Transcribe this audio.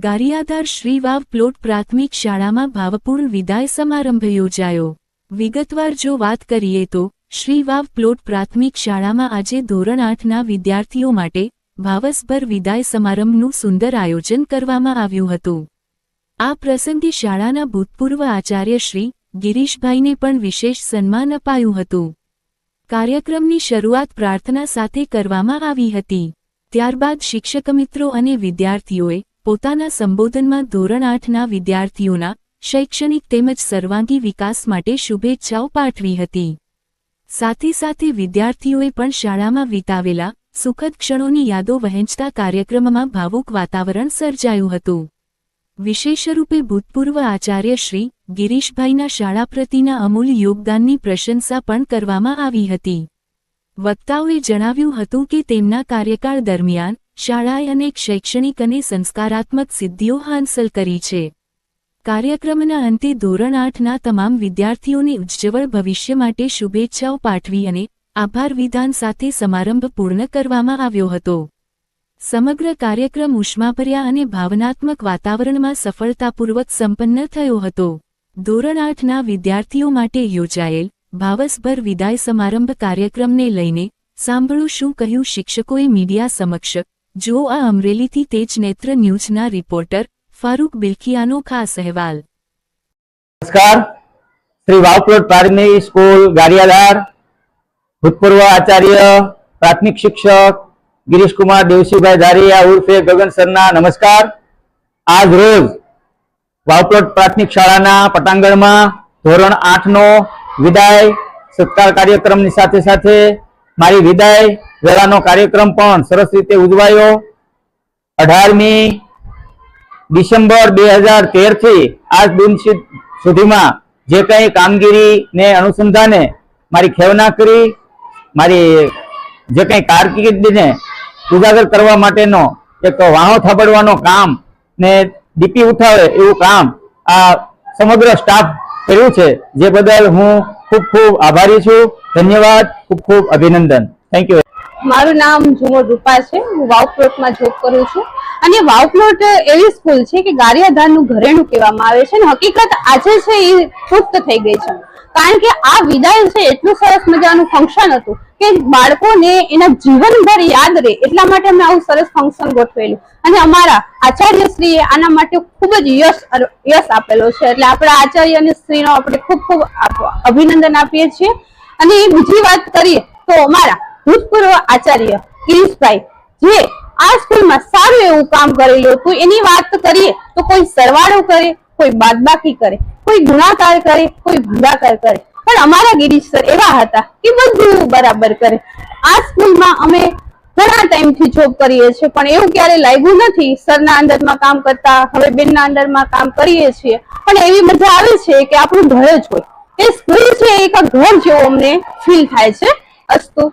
ગારિયાધાર શ્રી વાવ plot પ્રાથમિક શાળામાં ભાવપૂર્ણ વિદાય સમારંભ યોજાયો। વિગતવાર જો વાત કરીએ તો શ્રી વાવ પ્લોટ પ્રાથમિક શાળામાં આજે ધોરણ 8ના વિદ્યાર્થીઓ માટે ભાવસભર વિદાય સમારંભનું સુંદર આયોજન કરવામાં આવ્યું હતું। આ પ્રસંગે શાળાના ભૂતપૂર્વ આચાર્ય શ્રી ગિરીશભાઈને પણ વિશેષ સન્માન અપાયું હતું। કાર્યક્રમની શરૂઆત પ્રાર્થના સાથે કરવામાં આવી હતી। ત્યારબાદ શિક્ષકમિત્રો અને વિદ્યાર્થીઓએ પોતાના સંબોધનમાં ધોરણ 8ના વિદ્યાર્થીઓના શૈક્ષણિક તેમજ સર્વાંગી વિકાસ માટે શુભેચ્છાઓ પાઠવી હતી। સાથે સાથે વિદ્યાર્થીઓએ પણ શાળામાં વિતાવેલા સુખદ ક્ષણોની યાદો વહેંચતા કાર્યક્રમમાં ભાવુક વાતાવરણ સર્જાયું હતું। વિશેષરૂપે ભૂતપૂર્વ આચાર્ય શ્રી ગિરીશભાઈના શાળા પ્રતિના અમૂલ્ય યોગદાનની પ્રશંસા પણ કરવામાં આવી હતી। વક્તાઓએ જણાવ્યું હતું કે તેમના કાર્યકાળ દરમિયાન શાળાએ અનેક શૈક્ષણિક અને સંસ્કારાત્મક સિદ્ધિઓ હાંસલ કરી છે। કાર્યક્રમના અંતે ધોરણ 8ના તમામ વિદ્યાર્થીઓને ઉજ્જવળ ભવિષ્ય માટે શુભેચ્છાઓ પાઠવી અને આભાર વિધાન સાથે સમારંભ પૂર્ણ કરવામાં આવ્યો હતો। સમગ્ર કાર્યક્રમ ઉષ્માભર્યા અને ભાવનાત્મક વાતાવરણમાં સફળતાપૂર્વક સંપન્ન થયો હતો। ધોરણ 8ના વિદ્યાર્થીઓ માટે યોજાયેલ ભાવસભર વિદાય સમારંભ કાર્યક્રમને લઈને સાંભળો શું કહ્યું શિક્ષકોએ મીડિયા સમક્ષ। જો આ અમરેલીથી તેજ નેત્ર ન્યૂઝના રિપોર્ટર ફારૂક બિલખિયાનો ખાસ અહેવાલ। નમસ્કાર, શ્રી વાવ પ્લોટ પ્રાથમિક સ્કૂલ ગારિયાધાર ભૂતપૂર્વ આચાર્ય પ્રાથમિક શિક્ષક गिरीश कुमार देवसीभाई धारिया उर्फे गगन सरना नमस्कार। आज रोज वावप्लोट प्राथमिक शाळाना पटांगणमां धोरण 8नो विदाय सत्कार कार्यक्रमनी साथे साथे मारी विदाय वेळानो कार्यक्रम पण सरस रीते उजवायो। 18મી ડિસેમ્બર 2013 થી આજ દિન સુધીમાં જે કંઈ કામગીરીને અનુસંધાને મારી ખેવના કરી મારી જે કંઈ કારકિર્દીને ઉજાગર કરવા માટેનો એક વાહો થાબડવાનો કામ ને ડીપી ઉઠાવે એવું કામ આ સમગ્ર સ્ટાફ કર્યું છે, જે બદલ હું ખૂબ ખૂબ આભારી છું। ધન્યવાદ, ખૂબ ખૂબ અભિનંદન। Thank you. મારું નામ ઝુમર રૂપા છે। હું વાવ પ્લોટમાં જોબ કરું છું અને વાવ પ્લોટ એવી સ્કૂલ છે કે ગારિયાધારનું ઘરેણું કહેવામાં આવે છે અને હકીકત આજે છે એ પુખ્ત થઈ ગઈ છે, કારણ કે આ વિદાય છે એટલું સરસ મજાનું ફંક્શન હતું કે બાળકોને એના જીવનભર યાદ રહે એટલા માટે અમે આવું સરસ ફંક્શન ગોઠવેલું અને અમારા આચાર્યશ્રીએ આના માટે ખૂબ જ યશ આપેલો છે, એટલે આપણા આચાર્ય અને શ્રીનો આપણે ખૂબ ખૂબ અભિનંદન આપીએ છીએ। અને બીજી વાત કરીએ તો અમારા ભૂતપૂર્વ આચાર્ય ગિરીશભાઈ જે આ સ્કૂલમાં સારું એવું કામ કરેલું હતું, એની વાત કરીએ તો કોઈ સરવાળો કરે, કોઈ બાદબાકી કરે, કોઈ ગુણાકાર કરે, કોઈ ભાગાકાર કરે, પણ અમારા ગિરીશ સર એવા હતા કે બધું બરાબર કરે। આ સ્કૂલમાં અમે ઘણા ટાઈમથી જોબ કરીએ છીએ પણ એવું ક્યારે લાગ્યું નથી સરના અંદરમાં કામ કરતા, હવે બેનના અંદરમાં કામ કરીએ છીએ પણ એવી મજા આવે છે કે આપણું ઘર જ હોય। એ સ્કૂલ છે એક ઘર જેવો અમને ફીલ થાય છે। અસ્તુ।